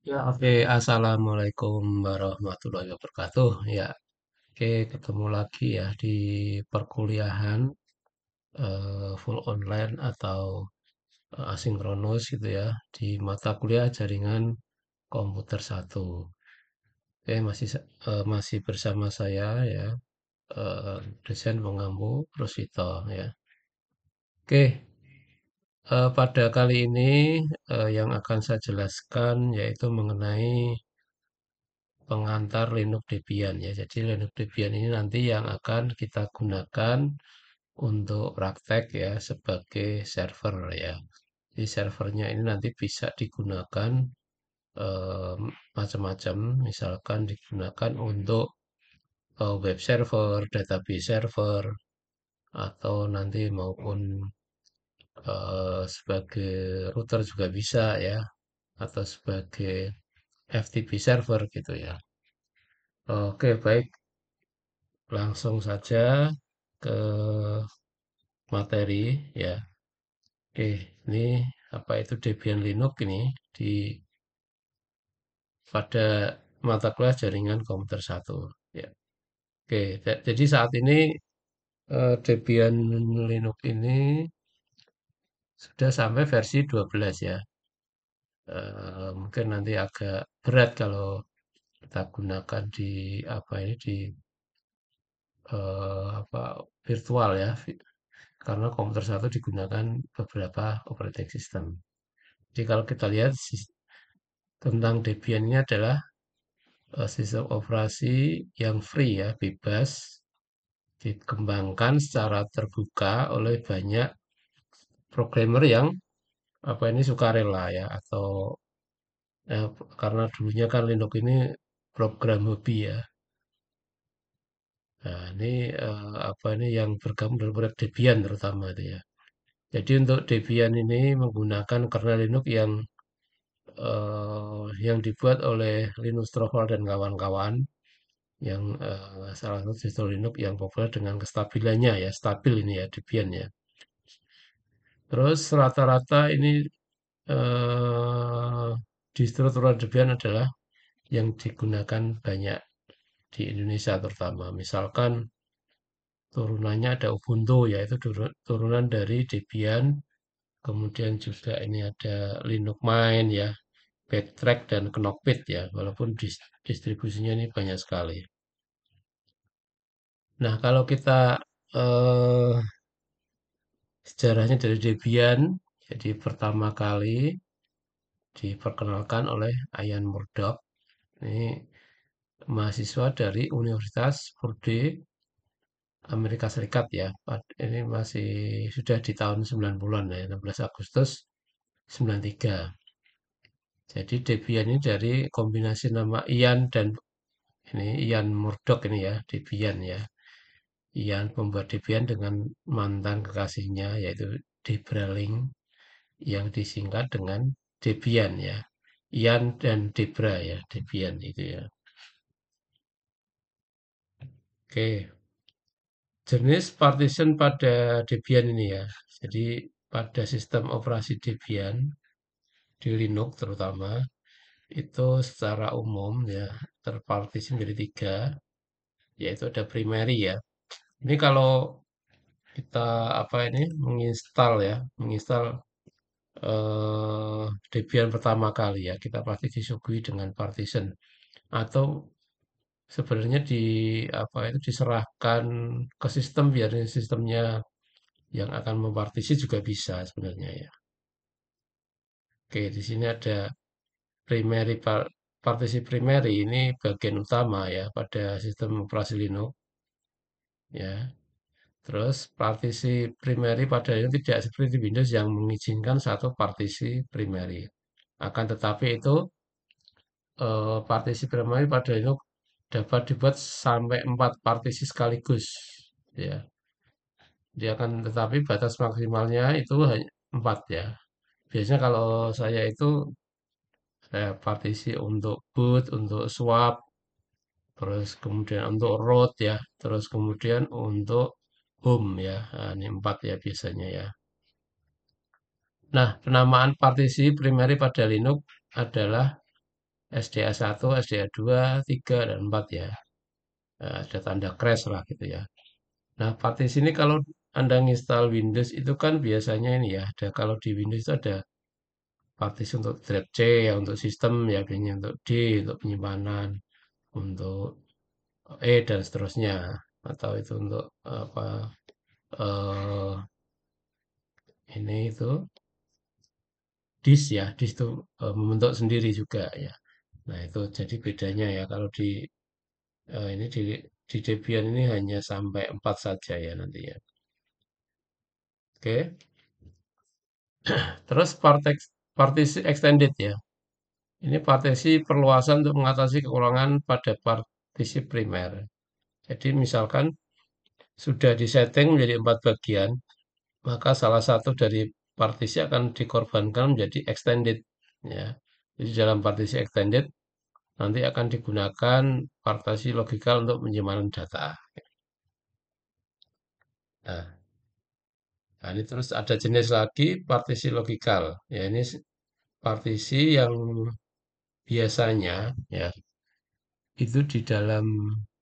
Ya, oke. Assalamualaikum warahmatullahi wabarakatuh. Ya, oke, ketemu lagi ya di perkuliahan full online atau asinkronus gitu ya di mata kuliah jaringan komputer satu. Oke, masih bersama saya ya, dosen pengampu Rusito ya. Oke, pada kali ini yang akan saya jelaskan yaitu mengenai pengantar Linux Debian ya. Jadi Linux Debian ini nanti yang akan kita gunakan untuk praktek ya sebagai server ya. Di servernya ini nanti bisa digunakan eh, macam-macam, misalkan digunakan untuk web server, database server, atau nanti maupun sebagai router juga bisa ya, atau sebagai FTP server gitu ya. Oke, baik. Langsung saja ke materi ya. Oke, ini apa itu Debian Linux ini di pada mata kuliah jaringan komputer satu ya. Oke, jadi saat ini Debian Linux ini sudah sampai versi 12 ya. Mungkin nanti agak berat kalau kita gunakan di apa ini di apa virtual ya, karena komputer satu digunakan beberapa operating system. Jadi kalau kita lihat tentang Debian ini adalah sistem operasi yang free ya, bebas, dikembangkan secara terbuka oleh banyak programmer yang apa ini sukarela ya, atau karena dulunya kan Linux ini program hobi ya. Nah, ini apa ini yang bergabung dalam proyek Debian terutama itu ya. Jadi untuk Debian ini menggunakan kernel Linux yang dibuat oleh Linus Torvalds dan kawan-kawan yang salah satu distro Linux yang populer dengan kestabilannya ya, stabil ini ya Debian ya. Terus rata-rata ini eh, distro turunan Debian adalah yang digunakan banyak di Indonesia terutama. Misalkan turunannya ada Ubuntu yaitu turunan dari Debian, kemudian juga ini ada Linux Mint ya, Backtrack dan Knockbit ya, walaupun distribusinya ini banyak sekali. Nah, kalau kita eh, sejarahnya dari Debian, jadi pertama kali diperkenalkan oleh Ian Murdoch. Ini mahasiswa dari Universitas Purdue Amerika Serikat ya. Ini masih sudah di tahun 90-an ya, 16 Agustus 93. Jadi Debian ini dari kombinasi nama Ian dan ini Ian Murdoch ini ya, Debian ya. Ian pembuat Debian dengan mantan kekasihnya yaitu Debra Ling yang disingkat dengan Debian ya. Ian dan Debra ya, Debian itu ya. Oke, jenis partition pada Debian ini ya. Jadi pada sistem operasi Debian di Linux terutama itu secara umum ya terpartisi menjadi tiga, yaitu ada primary ya. Ini kalau kita apa ini menginstal Debian pertama kali ya, kita pasti disuguhi dengan partition atau sebenarnya apa itu diserahkan ke sistem biar sistemnya yang akan mempartisi juga bisa sebenarnya ya. Oke, di sini ada primary partisi primary ini bagian utama ya pada sistem operasi Linux ya. Terus partisi primary pada ini tidak seperti Windows yang mengizinkan satu partisi primary. Akan tetapi itu partisi primary pada Linux dapat dibuat sampai 4 partisi sekaligus ya. Dia akan tetapi batas maksimalnya itu hanya 4 ya. Biasanya kalau saya itu saya partisi untuk boot, untuk swap, terus kemudian untuk root ya, terus kemudian untuk home ya. Nah, ini 4 ya biasanya ya. Nah, penamaan partisi primary pada Linux adalah SDA 1, SDA 2, 3, dan 4 ya. Ada tanda crash lah gitu ya. Nah, partisi ini kalau Anda install Windows itu kan biasanya ini ya, ada kalau di Windows itu ada partisi untuk drive C ya untuk sistem ya, biasanya untuk D untuk penyimpanan, untuk dan seterusnya. Atau itu untuk apa eh ini itu disk ya, disk itu membentuk sendiri juga ya. Nah, itu jadi bedanya ya kalau ini di Debian ini hanya sampai 4 saja ya nanti ya. Oke. Terus partisi extended ya. Ini partisi perluasan untuk mengatasi kekurangan pada partisi primer. Jadi misalkan sudah disetting menjadi 4 bagian, maka salah satu dari partisi akan dikorbankan menjadi extended ya. Jadi dalam partisi extended nanti akan digunakan partisi logikal untuk penyimpanan data. Nah, nah, ini terus ada jenis lagi partisi logikal. Ya, ini partisi yang biasanya ya itu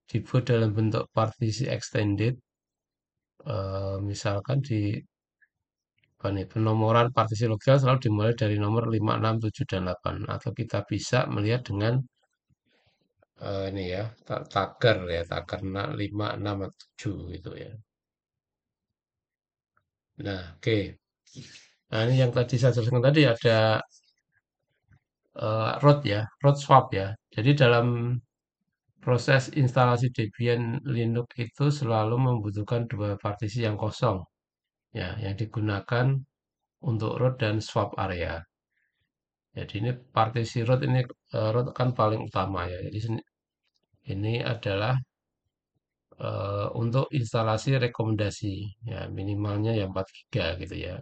dibuat dalam bentuk partisi extended. Misalkan di apa nih, penomoran partisi logikal selalu dimulai dari nomor 5, 6, 7, dan 8. Atau kita bisa melihat dengan ini ya, tagar ya, tagar 5, 6, 7 gitu ya. Nah, oke. Nah, ini yang tadi saya jelaskan tadi ada root ya, root swap ya. Jadi dalam proses instalasi Debian Linux itu selalu membutuhkan dua partisi yang kosong ya, yang digunakan untuk root dan swap area. Jadi ini partisi root ini root kan paling utama ya. Jadi ini adalah untuk instalasi rekomendasi ya minimalnya ya 4 giga gitu ya.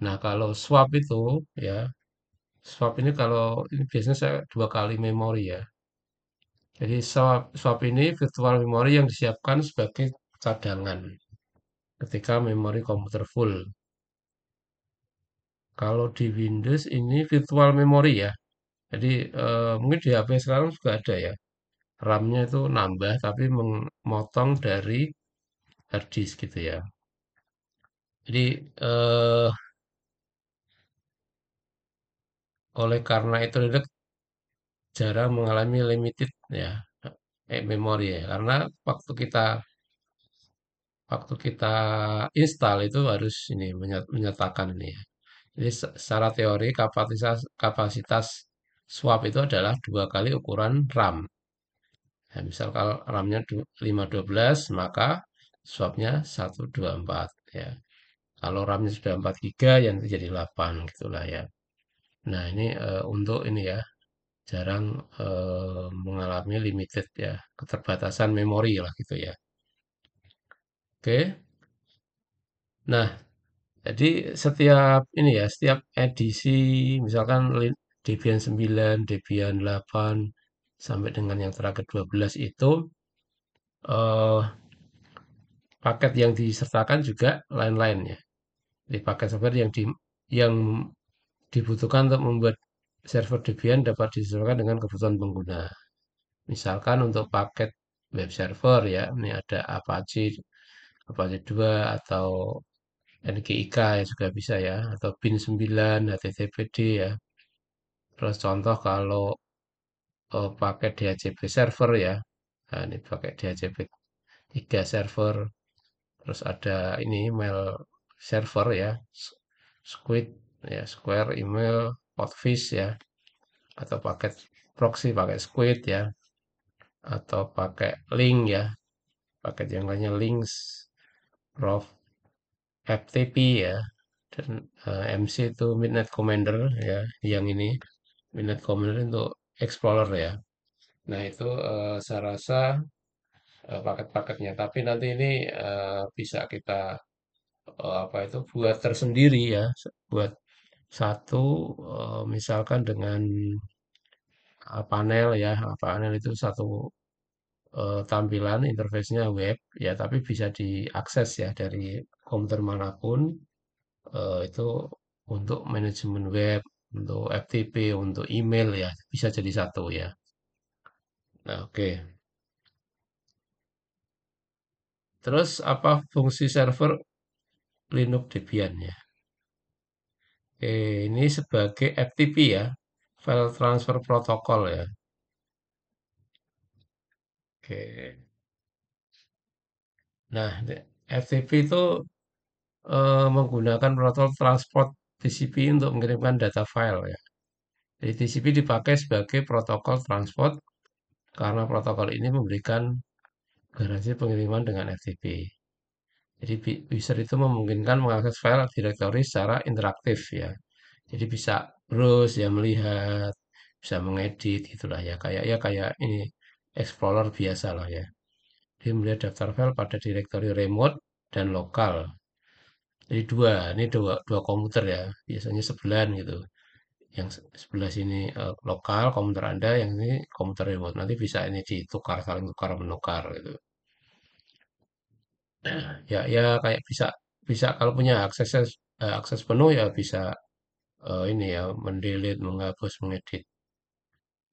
Nah, kalau swap itu ya, swap ini kalau ini biasanya saya 2 kali memori ya. Jadi swap ini virtual memory yang disiapkan sebagai cadangan ketika memori komputer full. Kalau di Windows ini virtual memory ya. Jadi mungkin di HP sekarang juga ada ya. RAM-nya itu nambah tapi memotong dari hard disk gitu ya. Jadi eh, oleh karena itu Linux jarang mengalami limited ya memori ya. Karena waktu kita waktu kita install itu harus ini menyertakan ini ya. Jadi secara teori kapasitas swap itu adalah 2 kali ukuran RAM. Nah, misal kalau RAM-nya 512, maka swapnya 124 ya. Kalau RAM-nya sudah 4 giga, ya nanti jadi 8 gitulah ya. Nah, ini untuk ini ya, jarang mengalami limited ya, keterbatasan memori lah gitu ya. Oke. Nah, jadi setiap ini ya, setiap edisi misalkan Debian 9, Debian 8 sampai dengan yang terakhir 12 itu eh, paket yang disertakan juga lain-lain ya. Di paket software yang dibutuhkan untuk membuat server Debian dapat disesuaikan dengan kebutuhan pengguna. Misalkan untuk paket web server ya, ini ada Apache, Apache 2 atau NGIK ya juga bisa ya, atau Bin 9, HTTPD ya. Terus contoh kalau pakai DHCP server ya, nah ini pakai DHCP 3 server, terus ada ini email server ya, Squid ya, Square email, Podfish ya, atau paket proxy pakai Squid ya, atau pakai link ya, paket yang lainnya links, prof, FTP ya, dan MC itu Midnight Commander ya, yang ini Midnight Commander untuk Explorer ya. Nah itu saya rasa paket-paketnya. Tapi nanti ini bisa kita apa itu buat tersendiri ya, buat satu misalkan dengan panel ya, panel itu satu tampilan interface-nya web ya, tapi bisa diakses ya dari komputer manapun itu untuk manajemen web untuk FTP, untuk email ya, bisa jadi satu ya. Nah, oke. Terus apa fungsi server Linux Debian ya? Oke, ini sebagai FTP ya, File Transfer Protocol ya. Oke. Nah, FTP itu menggunakan protokol transport TCP untuk mengirimkan data file ya. Jadi TCP dipakai sebagai protokol transport karena protokol ini memberikan garansi pengiriman dengan FTP. Jadi user itu memungkinkan mengakses file directory secara interaktif ya. Jadi bisa browse ya, melihat, bisa mengedit gitulah ya. Kayak ini Explorer biasa lah ya. Dia melihat daftar file pada directory remote dan lokal. Jadi ini dua komputer ya, biasanya sebelahan gitu. Yang sebelah sini lokal komputer Anda, yang ini komputer remote. Nanti bisa ini ditukar, saling tukar menukar gitu. Ya kayak bisa bisa kalau punya akses penuh ya bisa ini ya mendelete, menghapus, mengedit.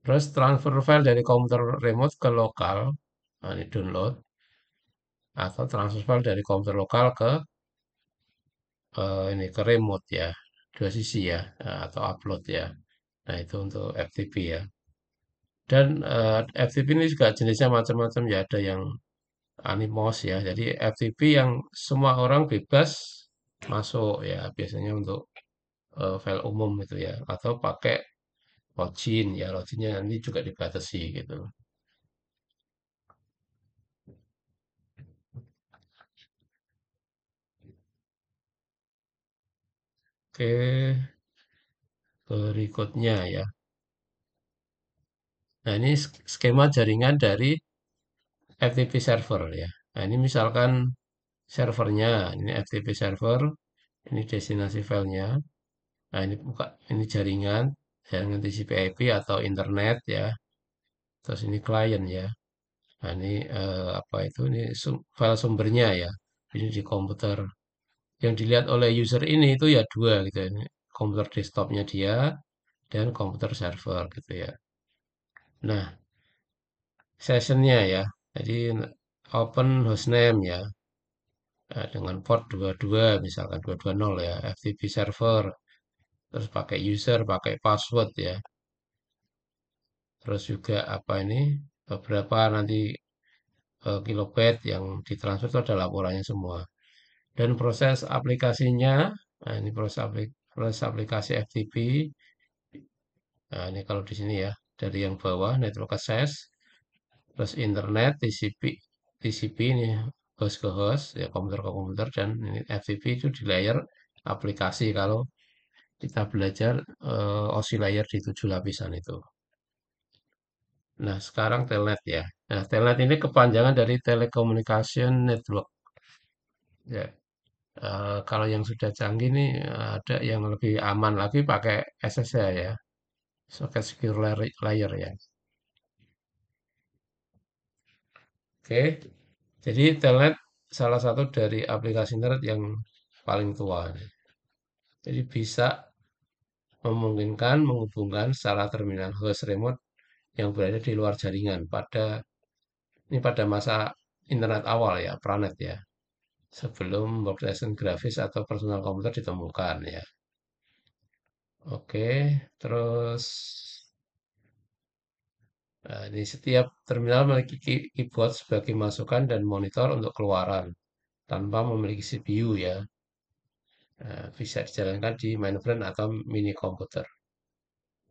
Terus transfer file dari komputer remote ke lokal, nah ini download atau transfer file dari komputer lokal ke ini ke remote ya, dua sisi ya, atau upload ya. Nah itu untuk FTP ya. Dan FTP ini juga jenisnya macam-macam ya, ada yang Animos ya. Jadi FTP yang semua orang bebas masuk ya, biasanya untuk file umum gitu ya, atau pakai login ya, loginnya nanti juga dibatasi gitu. Oke, berikutnya ya. Nah ini skema jaringan dari FTP server ya. Nah ini misalkan servernya, ini FTP server, ini destinasi filenya. Nah ini buka, ini jaringan, jaringan TCP/IP atau internet ya. Terus ini klien ya. Nah ini apa itu? Ini file sumbernya ya. Ini di komputer. Yang dilihat oleh user ini itu ya dua gitu ya. Ini komputer desktopnya dia dan komputer server gitu ya. Nah, sessionnya ya. Jadi open hostname ya. Dengan port 22 misalkan 220 ya. FTP server. Terus pakai user, pakai password ya. Terus juga apa ini? Beberapa nanti kilobyte yang ditransfer itu ada laporannya semua. Dan proses aplikasinya, nah ini proses aplikasi FTP. Nah, ini kalau di sini ya, dari yang bawah network access, terus internet, TCP ini host ke host, ya komputer ke komputer, dan ini FTP itu di layer aplikasi kalau kita belajar OSI layer di 7 lapisan itu. Nah, sekarang telnet ya. Nah, telnet ini kepanjangan dari Telecommunication Network. Ya, kalau yang sudah canggih nih ada yang lebih aman lagi pakai SSH ya, Socket Secure Layer ya. Oke, jadi telnet salah satu dari aplikasi internet yang paling tua. Jadi bisa memungkinkan menghubungkan secara terminal host remote yang berada di luar jaringan pada masa internet awal ya, Pranet ya. Sebelum workstation grafis atau personal komputer ditemukan ya. Oke, terus nah, ini setiap terminal memiliki keyboard sebagai masukan dan monitor untuk keluaran tanpa memiliki CPU ya. Nah, bisa dijalankan di mainframe atau mini komputer.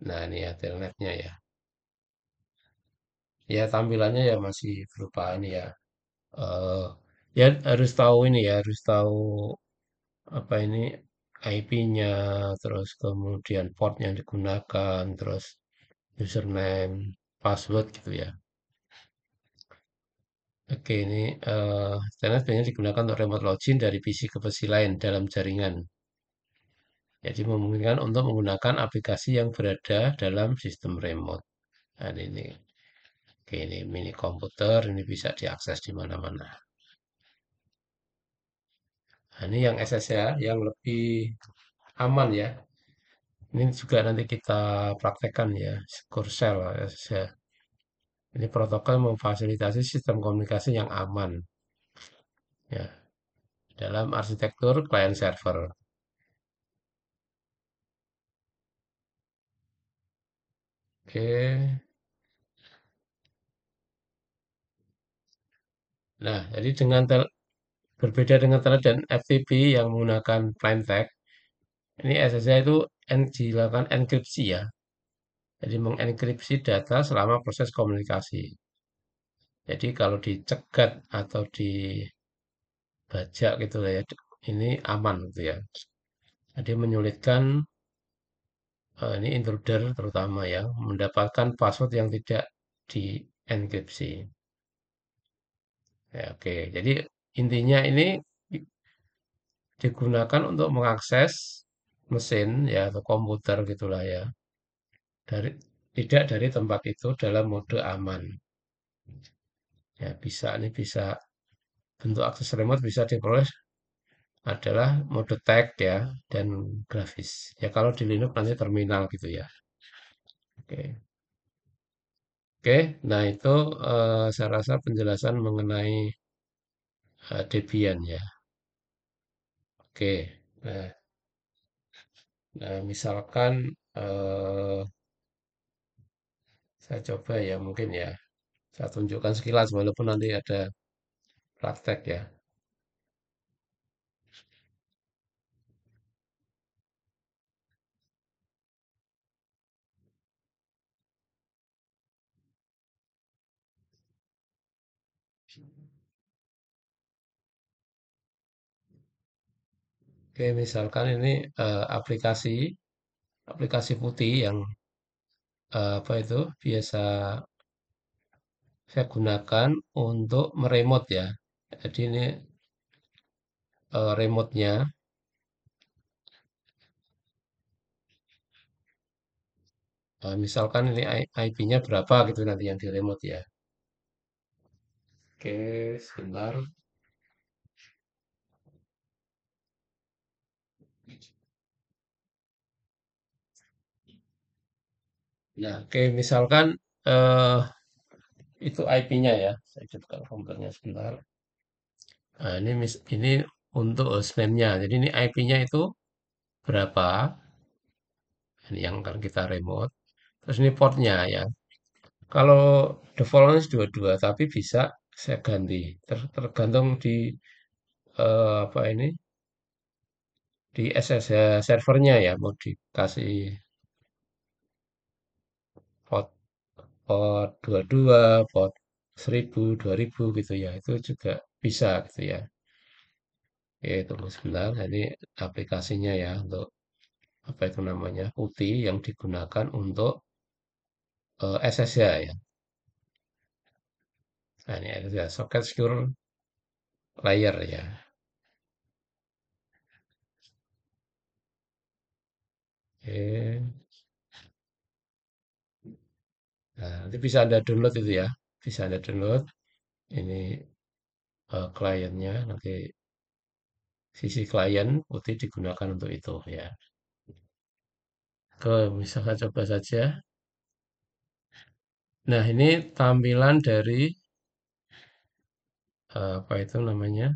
Nah, ini ya telnetnya ya. Ya tampilannya ya masih berupa ini ya. eh Ya harus tahu ini ya, harus tahu apa ini IP-nya, terus kemudian port yang digunakan, terus username, password gitu ya. Oke, ini internet biasanya digunakan untuk remote login dari PC ke PC lain dalam jaringan. Jadi memungkinkan untuk menggunakan aplikasi yang berada dalam sistem remote. Nah, ini, oke, ini mini komputer, ini bisa diakses di mana-mana. Nah, ini yang SS ya, yang lebih aman ya. Ini juga nanti kita praktekkan ya, Core Shell ya. Ini protokol memfasilitasi sistem komunikasi yang aman ya dalam arsitektur client server. Oke. Nah, jadi berbeda dengan Telnet dan FTP yang menggunakan plain text, ini SSH itu dilakukan enkripsi ya. Jadi mengenkripsi data selama proses komunikasi. Jadi kalau dicegat atau dibajak gitu ya, ini aman gitu ya. Jadi menyulitkan ini intruder terutama ya, mendapatkan password yang tidak dienkripsi. Ya, oke, jadi intinya ini digunakan untuk mengakses mesin ya atau komputer gitulah ya dari tidak dari tempat itu dalam mode aman. Ya, bisa ini bisa bentuk akses remote bisa diperoleh adalah mode tag ya dan grafis. Ya kalau di Linux nanti terminal gitu ya. Oke. Oke, nah itu saya rasa penjelasan mengenai Debian ya. Oke, nah, misalkan saya coba ya mungkin ya, saya tunjukkan sekilas walaupun nanti ada praktek ya. Oke, misalkan ini aplikasi aplikasi putih yang apa itu biasa saya gunakan untuk meremote ya. Jadi ini remote-nya, misalkan ini IP-nya berapa gitu nanti yang di remote ya. Oke, sebentar. Nah, oke, misalkan eh itu IP-nya ya. Saya coba komputernya sebentar. Nah, ini untuk hostname-nya. Jadi ini IP-nya itu berapa? Ini yang akan kita remote. Terus ini portnya ya. Kalau defaultnya 22, tapi bisa saya ganti. Tergantung di apa ini di SSH servernya ya. Mau dikasih port port 22, port 1000, 2000 gitu ya. Itu juga bisa gitu ya. Oke, tunggu sebentar. Nah, ini aplikasinya ya untuk apa itu namanya putih yang digunakan untuk SSH ya. Nah, ini SSH Socket Secure Layer ya. Oke. Nah, nanti bisa Anda download itu ya. Bisa Anda download. Ini kliennya nanti sisi klien putih digunakan untuk itu ya. Ke misalkan coba saja. Nah, ini tampilan dari apa itu namanya?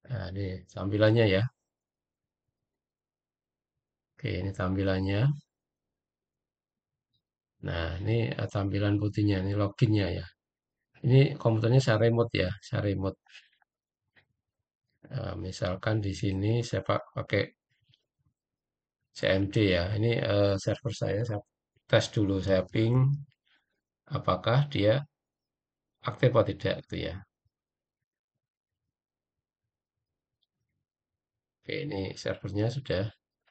Nah, ini tampilannya ya. Oke, ini tampilannya. Nah, ini tampilan putihnya, ini loginnya ya. Ini komputernya saya remote ya, saya remote. Misalkan di sini saya pakai CMD ya. Ini server saya tes dulu, saya ping apakah dia aktif atau tidak gitu ya. Oke, ini servernya sudah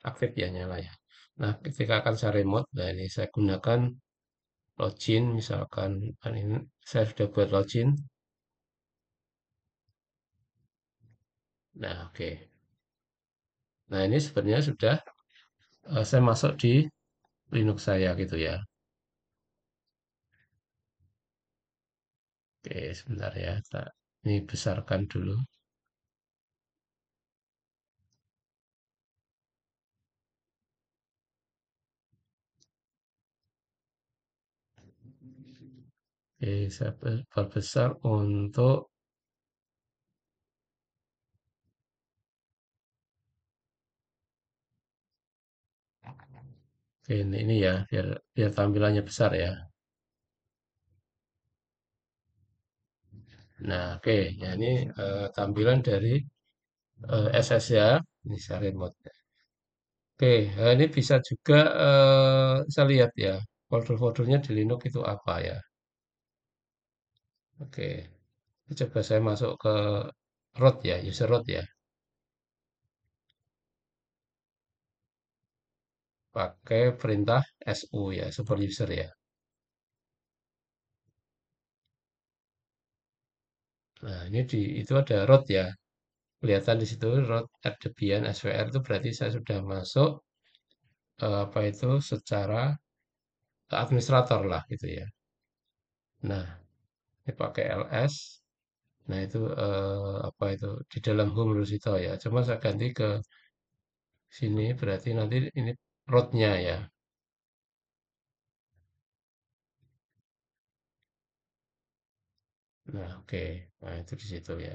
aktif ya nyala ya. Nah, ketika akan saya remote, nah ini saya gunakan login misalkan ini saya sudah buat login. Nah, oke. Nah, ini sebenarnya sudah saya masuk di Linux saya gitu ya. Oke, sebentar ya. Ini besarkan dulu. Bisa perbesar untuk ini ya, biar biar tampilannya besar ya. Nah, oke. Ya, ini tampilan dari SS ya. Ini saya remote. Oke, ini bisa juga saya lihat ya, folder-foldernya di Linux itu apa ya. Oke, ini coba saya masuk ke root ya, user root ya, pakai perintah su ya, super user ya. Nah, ini itu ada root ya, kelihatan di situ root at Debian SVR itu berarti saya sudah masuk apa itu secara administrator lah gitu ya. Nah, ini pakai ls. Nah, itu apa itu di dalam home repository ya. Cuma saya ganti ke sini berarti nanti ini rootnya ya. Nah, oke. Nah, itu di situ ya.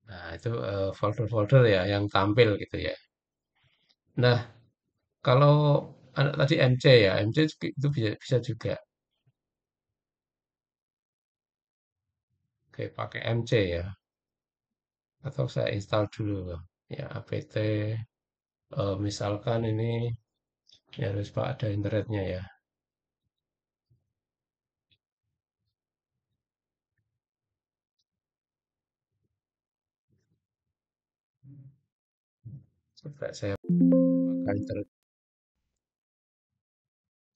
Nah, itu folder-folder ya yang tampil gitu ya. Nah, kalau tadi MC ya, MC itu bisa, bisa juga. Oke, pakai MC ya. Atau saya install dulu. Ya, apt misalkan ini ya harus Pak ada internetnya ya. Coba saya pakai internet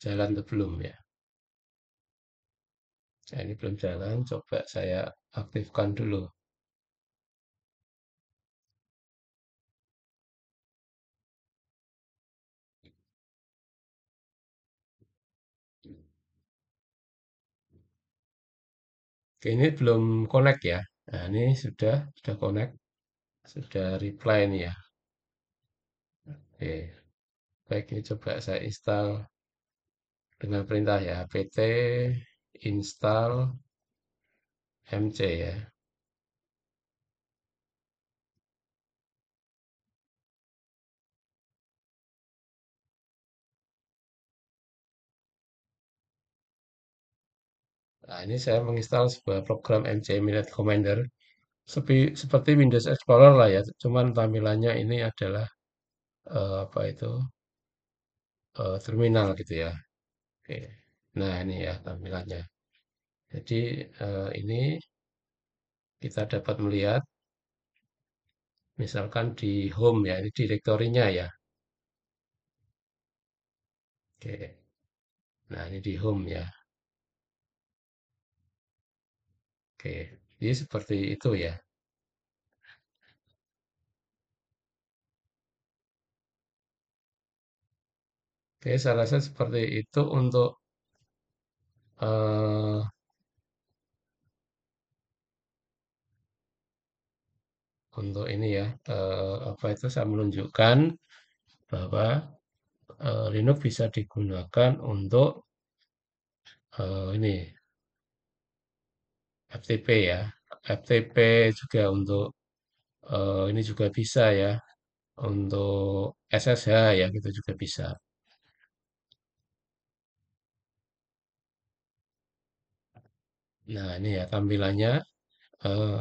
jalan atau belum ya. Nah, ini belum jalan, coba saya aktifkan dulu. Oke, ini belum connect ya. Nah, ini sudah connect, sudah reply nih ya. Oke, baik ini coba saya install dengan perintah ya, apt install mc ya. Nah, ini saya menginstal sebuah program mc Minute Commander seperti Windows Explorer lah ya, cuman tampilannya ini adalah apa itu terminal gitu ya. Oke. Nah, ini ya tampilannya. Jadi ini kita dapat melihat misalkan di home ya, ini direktorinya ya. Oke. Nah, ini di home ya. Oke. Jadi seperti itu ya. Oke, saya rasa seperti itu eh, untuk ini ya. Apa itu saya menunjukkan bahwa Linux bisa digunakan untuk ini FTP ya. FTP juga untuk ini juga bisa ya. Untuk SSH ya, gitu juga bisa. Nah, ini ya tampilannya eh,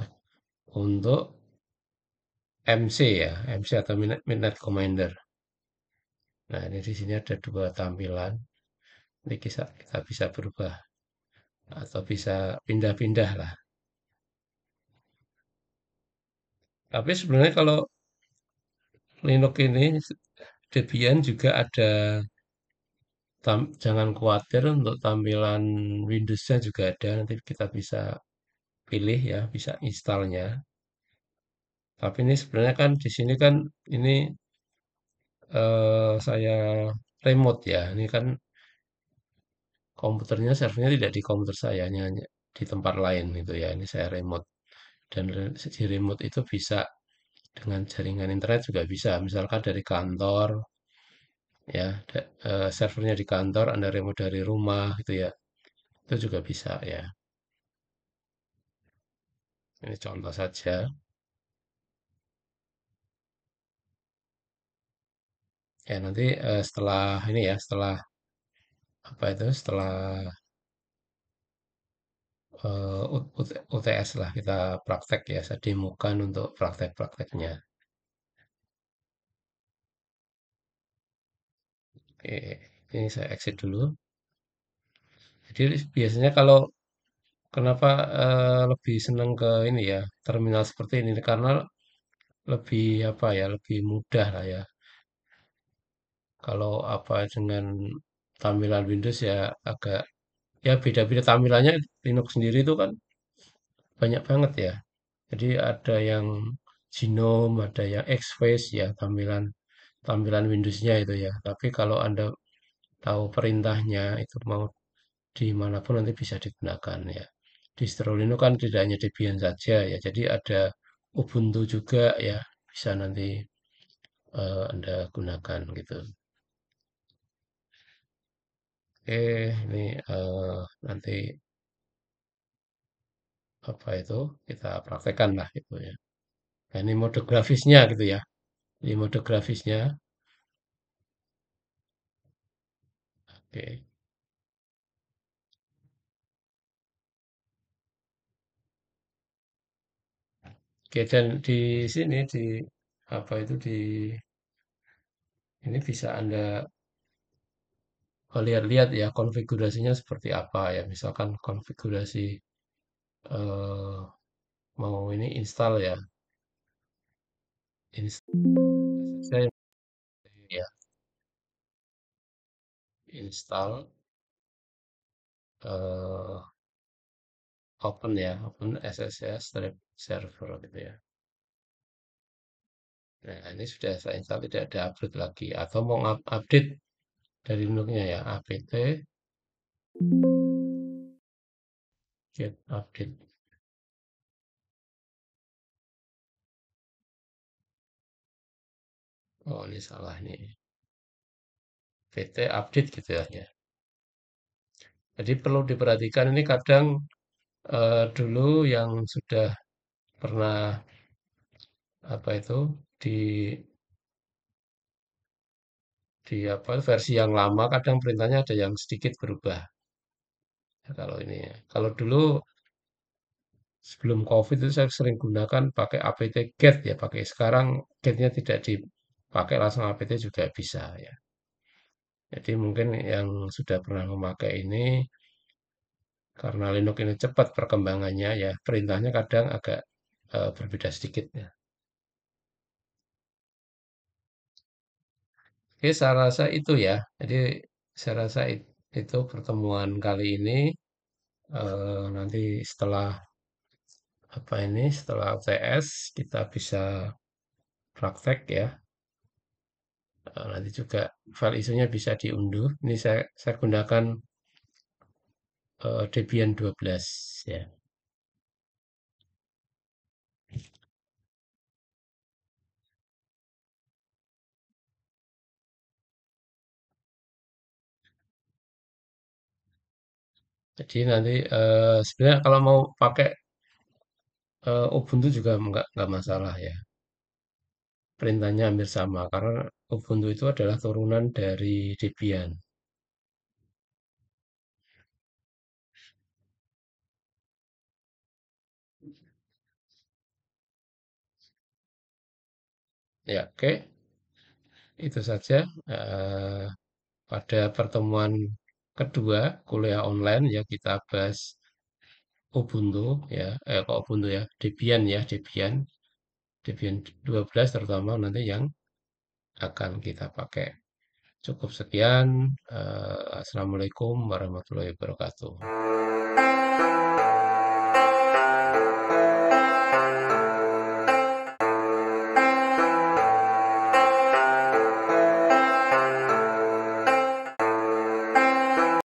untuk MC ya, MC atau Midnight Commander. Nah, ini di sini ada dua tampilan. Ini kita bisa berubah atau bisa pindah-pindah lah. Tapi sebenarnya kalau Linux ini Debian juga ada jangan khawatir untuk tampilan Windows-nya juga ada. Nanti kita bisa pilih ya, bisa installnya. Tapi ini sebenarnya kan di sini kan ini saya remote ya. Ini kan komputernya servernya tidak di komputer saya, hanya di tempat lain gitu ya. Ini saya remote dan di remote itu bisa dengan jaringan internet juga bisa. Misalkan dari kantor, ya, servernya di kantor, Anda remote dari rumah, gitu ya. Itu juga bisa, ya. Ini contoh saja. Ya, nanti setelah ini ya, setelah apa itu, setelah UTS lah kita praktek ya, saya demokan untuk praktek-prakteknya. Oke, ini saya exit dulu. Jadi biasanya kalau kenapa lebih senang ke ini ya, terminal seperti ini karena lebih apa ya, lebih mudah lah ya. Kalau apa dengan tampilan Windows ya agak ya beda-beda tampilannya. Linux sendiri itu kan banyak banget ya. Jadi ada yang Genome, ada yang Xphase ya tampilan tampilan Windows-nya itu ya. Tapi kalau Anda tahu perintahnya itu mau dimanapun nanti bisa digunakan ya. Distro Linux kan tidak hanya Debian saja ya. Jadi ada Ubuntu juga ya bisa nanti Anda gunakan gitu. Oke, ini nanti apa itu kita praktekkan lah gitu ya. Nah, ini mode grafisnya gitu ya. Ini mode grafisnya. Oke. Oke, dan di sini di apa itu di ini bisa Anda lihat-lihat ya konfigurasinya seperti apa ya. Misalkan konfigurasi eh, mau ini install ya. Saya ya install eh, open ya, open SSH strip server gitu ya. Nah, ini sudah saya install tidak ada update lagi atau mau update dari Linuxnya ya apt get update. Oh, ini salah nih. pt update gitu ya. Jadi perlu diperhatikan ini kadang dulu yang sudah pernah apa itu di di apa versi yang lama kadang perintahnya ada yang sedikit berubah. Ya, kalau ini ya. Kalau dulu sebelum COVID itu saya sering gunakan pakai apt-get ya, pakai sekarang getnya tidak dipakai langsung apt juga bisa ya. Jadi mungkin yang sudah pernah memakai ini karena Linux ini cepat perkembangannya ya, perintahnya kadang agak berbeda sedikit ya. Oke, saya rasa itu ya. Jadi saya rasa itu pertemuan kali ini nanti setelah apa ini setelah UTS kita bisa praktek ya. Nanti juga file isunya bisa diunduh. Ini saya gunakan Debian 12 ya. Jadi nanti sebenarnya kalau mau pakai Ubuntu juga nggak masalah ya. Perintahnya hampir sama karena Ubuntu itu adalah turunan dari Debian. Ya, oke. Itu saja pada pertemuan kedua kuliah online ya kita bahas Ubuntu ya, kok Ubuntu ya, Debian ya, Debian, Debian 12 terutama nanti yang akan kita pakai. Cukup sekian. Assalamualaikum warahmatullahi wabarakatuh.